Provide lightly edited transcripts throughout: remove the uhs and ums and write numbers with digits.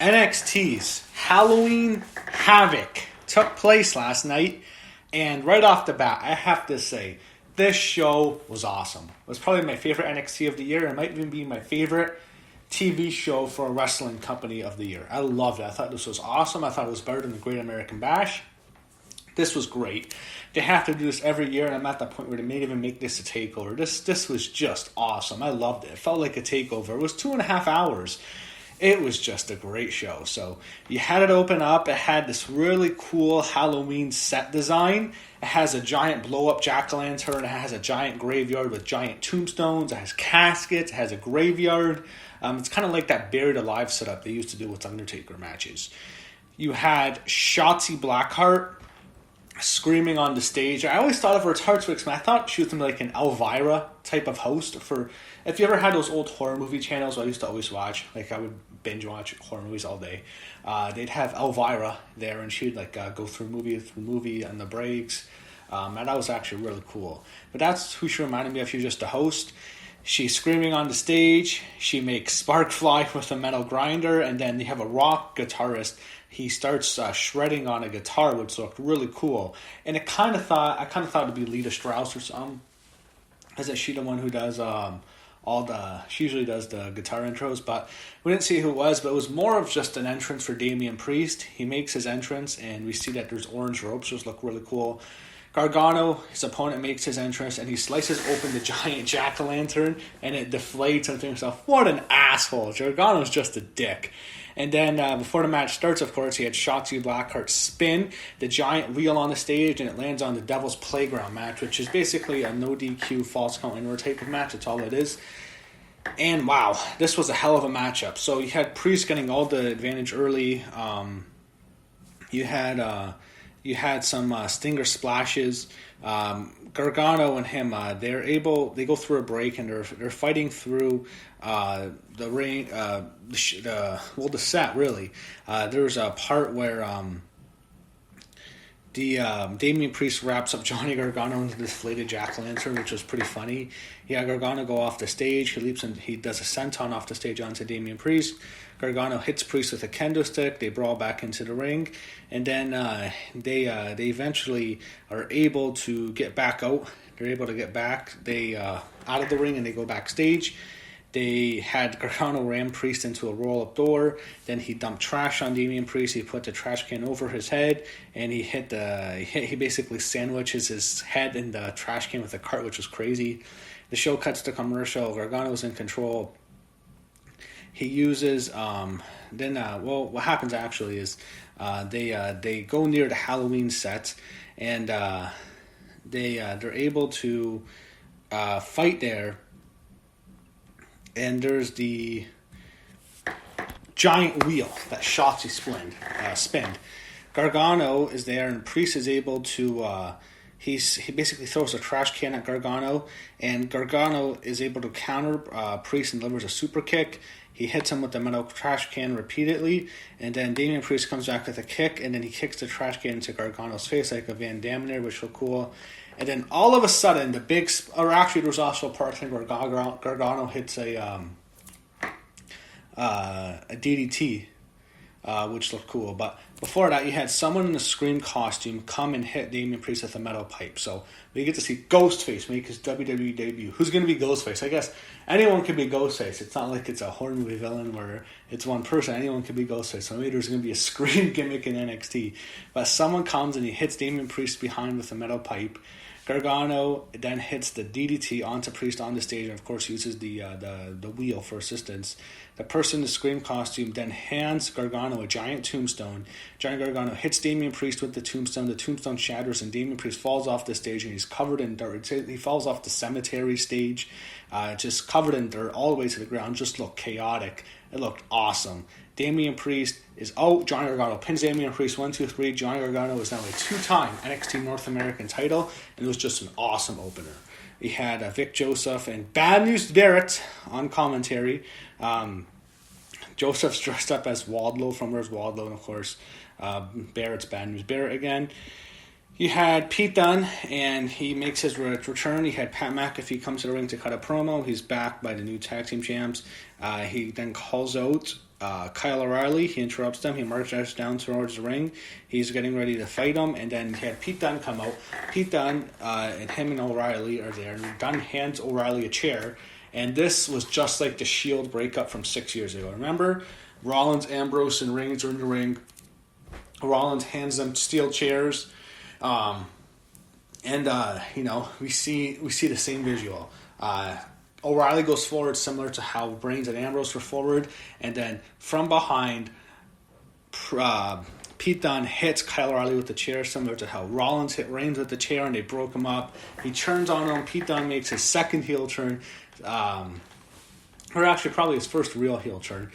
NXT's Halloween Havoc took place last night, and right off the bat, I have to say, this show was awesome. It was probably my favorite NXT of the year. It might even be my favorite TV show for a wrestling company of the year. I loved it. I thought this was awesome. I thought it was better than the Great American Bash. This was great. They have to do this every year, and I'm at the point where they may even make this a takeover. This was just awesome. I loved it. It felt like a takeover. It was 2.5 hours. It was just a great show. So you had it open up. It had this really cool Halloween set design. It has a giant blow-up jack-o'-lantern. It has a giant graveyard with giant tombstones. It has caskets. It has a graveyard. It's kind of like that Buried Alive setup they used to do with Undertaker matches. You had Shotzi Blackheart screaming on the stage. I always thought of her as Hartswick's, man. I thought she was like an Elvira type of host. For if you ever had those old horror movie channels I used to always watch, like I would binge watch horror movies all day. They'd have Elvira there, and she'd like go through movie on the breaks. And that was actually really cool. But that's who she reminded me of. She was just a host. She's screaming on the stage. She makes spark fly with a metal grinder, and then they have a rock guitarist. He starts shredding on a guitar, which looked really cool. And I kind of thought it'd be Lita Strauss or something. Isn't she the one who does she usually does the guitar intros, but we didn't see who it was, but it was more of just an entrance for Damian Priest. He makes his entrance, and we see that there's orange ropes, which look really cool. Gargano, his opponent, makes his entrance, and he slices open the giant jack-o'-lantern, and it deflates. And I think to myself, what an asshole. Gargano's just a dick. And then before the match starts, of course, he had Shotzi Blackheart spin the giant wheel on the stage, and it lands on the Devil's Playground match, which is basically a no DQ false count anywhere type of match. That's all it is. And wow, this was a hell of a matchup. So you had Priest getting all the advantage early. You had some stinger splashes. Gargano and him, they go through a break, and they're fighting through the ring, the set really. There's a part where Damian Priest wraps up Johnny Gargano into the deflated jack-o'-lantern, which was pretty funny. Yeah, Gargano go off the stage. He leaps and he does a senton off the stage onto Damian Priest. Gargano hits Priest with a kendo stick. They brawl back into the ring, and then they eventually are able to get back out. They're able to get back out of the ring, and they go backstage. They had Gargano ram Priest into a roll-up door. Then he dumped trash on Damian Priest. He put the trash can over his head, and he basically sandwiches his head in the trash can with a cart, which was crazy. The show cuts to commercial. Gargano's in control. He uses what happens actually is they go near the Halloween set, and they're able to fight there. And there's the giant wheel that Shotzi spinned. Gargano is there, and Priest is able to. He basically throws a trash can at Gargano, and Gargano is able to counter Priest and delivers a super kick. He hits him with the metal trash can repeatedly, and then Damian Priest comes back with a kick, and then he kicks the trash can into Gargano's face like a Van Damme there, which was cool. And then all of a sudden, there was also a part where Gargano hits a DDT, which looked cool. But before that, you had someone in a Scream costume come and hit Damian Priest with a metal pipe. So we get to see Ghostface make his WWE debut. Who's going to be Ghostface? I guess anyone could be Ghostface. It's not like it's a horror movie villain where it's one person. Anyone could be Ghostface. So maybe there's going to be a Scream gimmick in NXT. But someone comes and he hits Damian Priest behind with a metal pipe. Gargano then hits the DDT onto Priest on the stage, and of course uses the wheel for assistance. The person in the Scream costume then hands Gargano a giant tombstone. Giant Gargano hits Damian Priest with the tombstone. The tombstone shatters, and Damian Priest falls off the stage, and he's covered in dirt. He falls off the cemetery stage, just covered in dirt all the way to the ground. Just looked chaotic. It looked awesome. Damian Priest is out. Johnny Gargano pins Damian Priest 1-2-3. Johnny Gargano is now a 2-time NXT North American title, and it was just an awesome opener. We had Vic Joseph and Bad News Barrett on commentary. Joseph's dressed up as Wardlow from Where's Wardlow, and of course Barrett's Bad News Barrett again. You had Pete Dunne, and he makes his return. He had Pat McAfee come to the ring to cut a promo. He's backed by the new tag team champs. He then calls out Kyle O'Reilly. He interrupts them. He marches down towards the ring. He's getting ready to fight him, and then he had Pete Dunne come out. Pete Dunne and him and O'Reilly are there. And Dunne hands O'Reilly a chair, and this was just like the Shield breakup from 6 years ago. Remember? Rollins, Ambrose, and Reigns are in the ring. Rollins hands them steel chairs, and we see the same visual. O'Reilly goes forward similar to how Reigns and Ambrose were forward, and then from behind, Pete Dunne hits Kyle O'Reilly with the chair, similar to how Rollins hit Reigns with the chair and they broke him up. He turns on him. Pete Dunne makes his second heel turn, or actually probably his first real heel turn.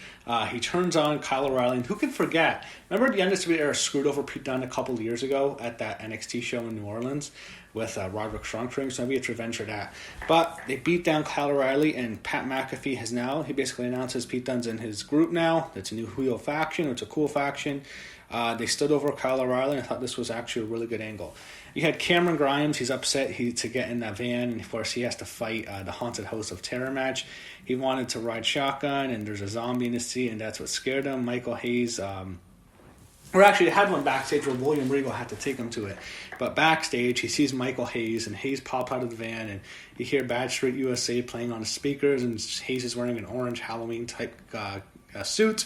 He turns on Kyle O'Reilly, and who can forget? Remember the Undisputed Era screwed over Pete Dunne a couple of years ago at that NXT show in New Orleans with Roderick Strong, so maybe it's revenge for that. But they beat down Kyle O'Reilly, and Pat McAfee he basically announces Pete Dunne's in his group now. It's a new heel faction. It's a cool faction. They stood over Kyle O'Reilly, and I thought this was actually a really good angle. You had Cameron Grimes. He's upset to get in that van, and of course he has to fight the Haunted House of Terror match. He wanted to ride shotgun, and there's a zombie in the seat, and that's what scared him. Michael Hayes... Or actually, they had one backstage where William Regal had to take him to it. But backstage, he sees Michael Hayes, and Hayes pop out of the van, and you hear Bad Street USA playing on the speakers, and Hayes is wearing an orange Halloween-type suit.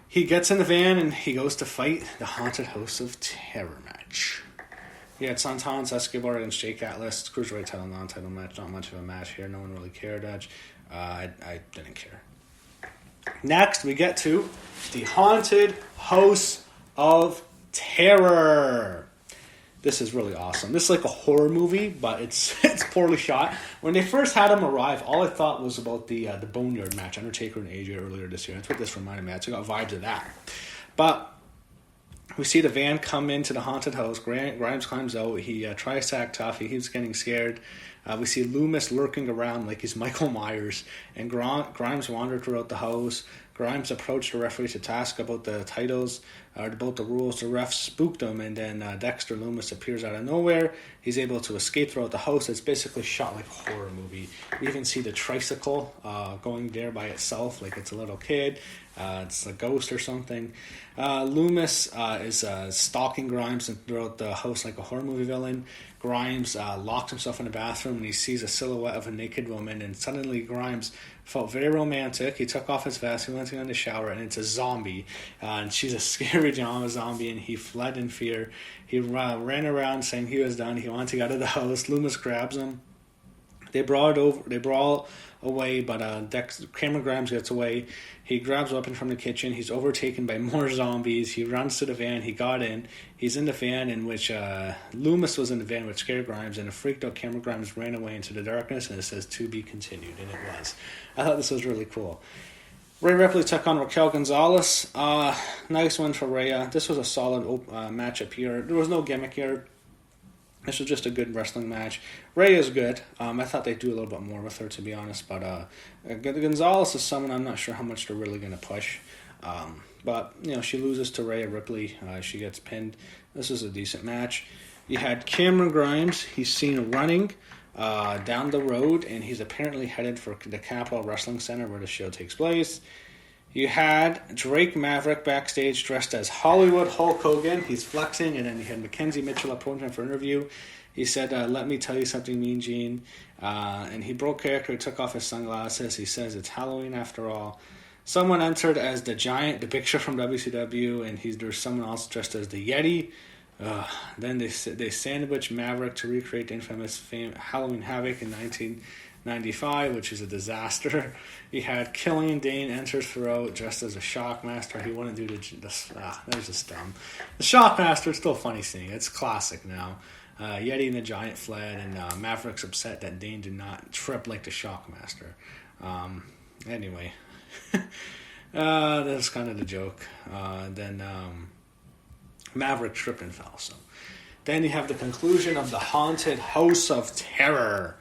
He gets in the van, and he goes to fight the Haunted House of Terror match. He had Santos Escobar against Jake Atlas. Cruiserweight title, non-title match. Not much of a match here. No one really cared. I didn't care. Next, we get to the Haunted House of Terror. This is really awesome. This is like a horror movie, but it's poorly shot. When they first had him arrive, all I thought was about the Boneyard match, Undertaker and AJ earlier this year. That's what this reminded me of. I got vibes of that. But we see the van come into the haunted house. Grimes climbs out. He tries to act tough. He keeps getting scared. We see Loomis lurking around like he's Michael Myers. And Grimes wandered throughout the house. Grimes approached the referee to task about the titles, about the rules. The ref spooked him, and then Dexter Loomis appears out of nowhere. He's able to escape throughout the house. It's basically shot like a horror movie. We even see the tricycle going there by itself, like it's a little kid. It's a ghost or something. Loomis is stalking Grimes throughout the house like a horror movie villain. Grimes locks himself in the bathroom, and he sees a silhouette of a naked woman, and suddenly Grimes felt very romantic. He took off his vest, he went in the shower, and it's a zombie. And she's a scary zombie, and he fled in fear. He ran around saying he was done. He wanted to get out of the house. Loomis grabs him. They brawl away, but Cameron Grimes gets away. He grabs a weapon from the kitchen. He's overtaken by more zombies. He runs to the van. He got in. He's in the van in which Loomis was in the van, which scared Grimes, and a freaked out Cameron Grimes ran away into the darkness, and it says to be continued, and it was. I thought this was really cool. Rhea Ripley took on Raquel Gonzalez. Nice win for Rhea. This was a solid matchup here. There was no gimmick here. This was just a good wrestling match. Rhea is good. I thought they'd do a little bit more with her, to be honest. But Gonzalez is someone I'm not sure how much they're really going to push. But, she loses to Rhea Ripley. She gets pinned. This is a decent match. You had Cameron Grimes. He's seen running down the road, and he's apparently headed for the Capitol Wrestling Center where the show takes place. You had Drake Maverick backstage dressed as Hollywood Hulk Hogan. He's flexing, and then you had Mackenzie Mitchell approaching him for an interview. He said, let me tell you something, Mean Gene. And he broke character. He took off his sunglasses. He says, it's Halloween after all. Someone entered as the Giant, the picture from WCW, and there's someone else dressed as the Yeti. Then they sandwiched Maverick to recreate the infamous Halloween Havoc in 1995, which is a disaster. You had Killian Dane enters throughout dressed as a Shockmaster. He wouldn't do that was just dumb. The Shockmaster is still funny seeing it. It's classic now. Yeti and the Giant fled, and Maverick's upset that Dane did not trip like the Shockmaster. Anyway, that's kind of the joke. Then Maverick tripped and fell. So then you have the conclusion of the Haunted House of Terror.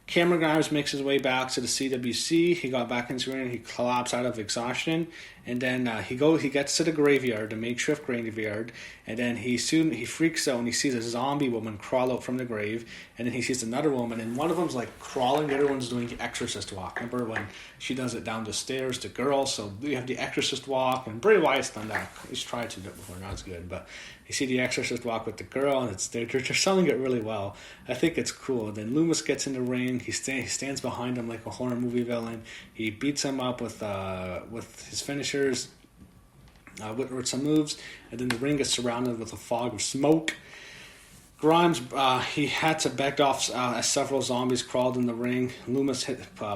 Cameron Grimes makes his way back to the CWC. He got back into the ring. He collapsed out of exhaustion, and then he gets to the graveyard, the makeshift graveyard, and then he freaks out and he sees a zombie woman crawl out from the grave, and then he sees another woman, and one of them's like crawling, the other one's doing the Exorcist walk. Remember when she does it down the stairs, the girl? So you have the Exorcist walk, and Bray Wyatt's done that. He's tried to do it before, not as good, but you see the Exorcist walk with the girl, and they're selling it really well. I think it's cool. Then Loomis gets in the ring. He stands behind him like a horror movie villain. He beats him up with his finishers, with some moves, and then the ring gets surrounded with a fog of smoke. Grimes, he had to back off as several zombies crawled in the ring. Loomis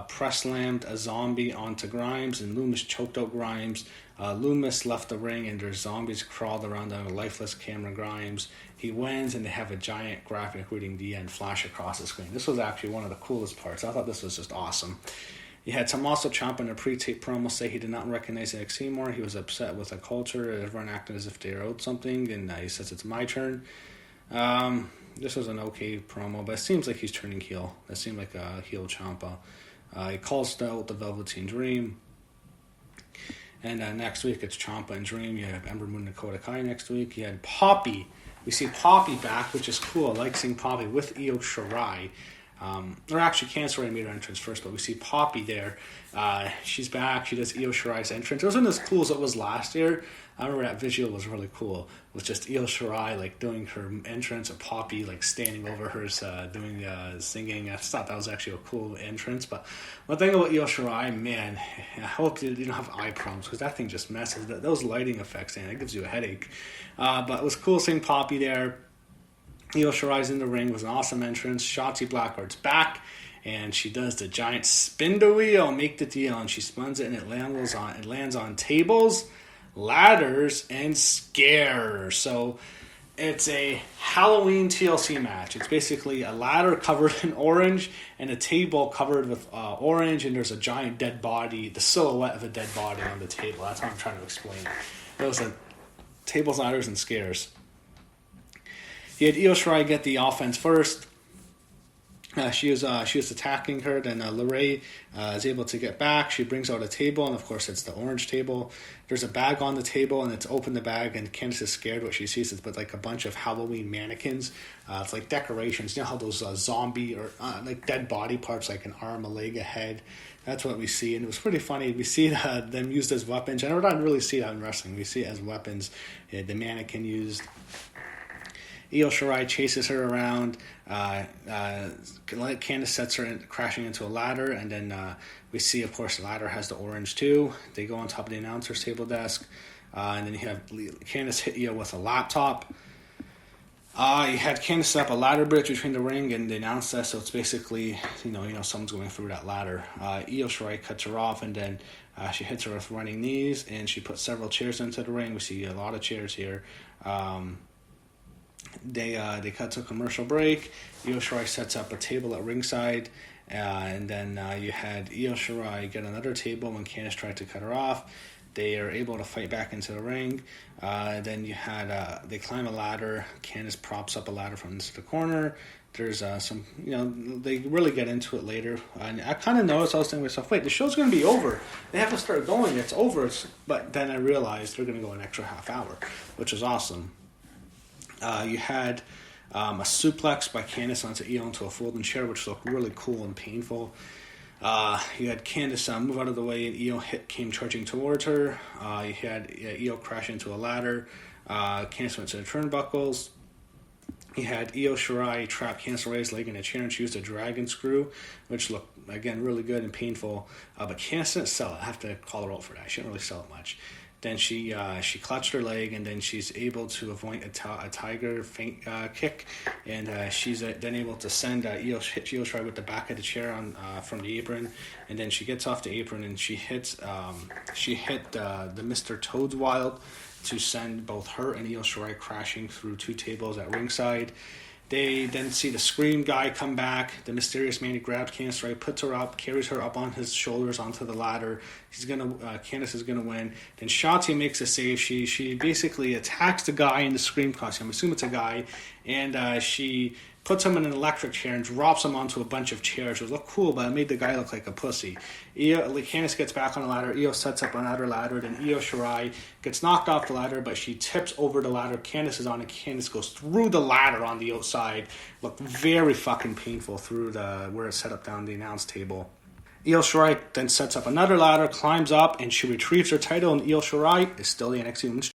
press slammed a zombie onto Grimes, and Loomis choked out Grimes. Loomis left the ring, and there's zombies crawled around a lifeless Cameron Grimes. He wins, and they have a giant graphic reading the end flash across the screen. This was actually one of the coolest parts. I thought this was just awesome. You had Tommaso Ciampa in a pre-tape promo say he did not recognize NXT anymore. He was upset with the culture. Everyone acted as if they were owed something, and he says it's my turn. This was an okay promo, but it seems like he's turning heel. It seemed like a heel Ciampa. He calls out the Velveteen Dream. And next week it's Ciampa and Dream. You have Ember Moon and Dakota Kai next week. You had Poppy. We see Poppy back, which is cool. I like seeing Poppy with Io Shirai. Or actually, Candice LeRae made her entrance first, but we see Poppy there. She's back. She does Io Shirai's entrance. It wasn't as cool as it was last year. I remember that visual was really cool. With just Io Shirai like doing her entrance, and Poppy like standing over her, doing singing. I thought that was actually a cool entrance. But one thing about Io Shirai, man, I hope you don't have eye problems because that thing just messes. Those lighting effects, man, it gives you a headache. But it was cool seeing Poppy there. Io Shirai's in the ring. It was an awesome entrance. Shotzi Blackheart's back, and she does the giant spin the wheel, make the deal, and she spins it, and it lands on tables, ladders, and scares. So it's a Halloween TLC match. It's basically a ladder covered in orange and a table covered with orange, and there's a giant dead body, the silhouette of a dead body on the table. That's how I'm trying to explain it. It was a tables, ladders, and scares. You had Io Shirai get the offense first. She was attacking her. Then LeRae is able to get back. She brings out a table, and of course it's the orange table. There's a bag on the table, and it's open the bag, and Candice is scared. What she sees is like a bunch of Halloween mannequins. It's like decorations. You know how those zombie or like dead body parts, like an arm, a leg, a head. That's what we see, and it was pretty funny. We see them used as weapons, and we don't really see that in wrestling. We see it as weapons. The mannequin used. Io Shirai chases her around. Candice sets her crashing into a ladder, and then we see, of course, the ladder has the orange too. They go on top of the announcer's table desk, and then you have Candice hit Io with a laptop. You had Candice set up a ladder bridge between the ring and the announce desk, so it's basically, you know, someone's going through that ladder. Io Shirai cuts her off, and then she hits her with running knees, and she puts several chairs into the ring. We see a lot of chairs here. They cut to a commercial break. Io Shirai sets up a table at ringside, and then you had Io Shirai get another table when Candice tried to cut her off. They are able to fight back into the ring. Then you had they climb a ladder. Candice props up a ladder from the corner. There's some, they really get into it later. And I kind of noticed, I was thinking to myself, wait, the show's going to be over. They have to start going. It's over. But then I realized they're going to go an extra half hour, which is awesome. You had a suplex by Candice onto Io into a folding chair, which looked really cool and painful. You had Candice move out of the way, and Io came charging towards her. You had Io crash into a ladder. Candice went to the turnbuckles. You had Io Shirai trap Candice LeRae's leg in a chair, and she used a dragon screw, which looked, again, really good and painful. But Candice didn't sell it. I have to call her out for that. She didn't really sell it much. Then she clutched her leg, and then she's able to avoid a tiger feint kick, and she's then able to send Io Shirai with the back of the chair on from the apron, and then she gets off the apron and she hit the Mr. Toad's Wild to send both her and Io Shirai crashing through two tables at ringside. They then see the Scream guy come back. The Mysterious Man, he grabs Candice LeRae, puts her up, carries her up on his shoulders onto the ladder. Candice is gonna win. Then Shotzi makes a save. She basically attacks the guy in the Scream costume. I assume it's a guy, and she puts him in an electric chair and drops him onto a bunch of chairs. It looked cool, but it made the guy look like a pussy. Candice gets back on the ladder. Io sets up another ladder. Then Io Shirai gets knocked off the ladder, but she tips over the ladder. Candice is on it. Candice goes through the ladder on the outside. Looked very fucking painful through where it's set up down the announce table. Io Shirai then sets up another ladder, climbs up, and she retrieves her title, and Io Shirai is still the NXT Women's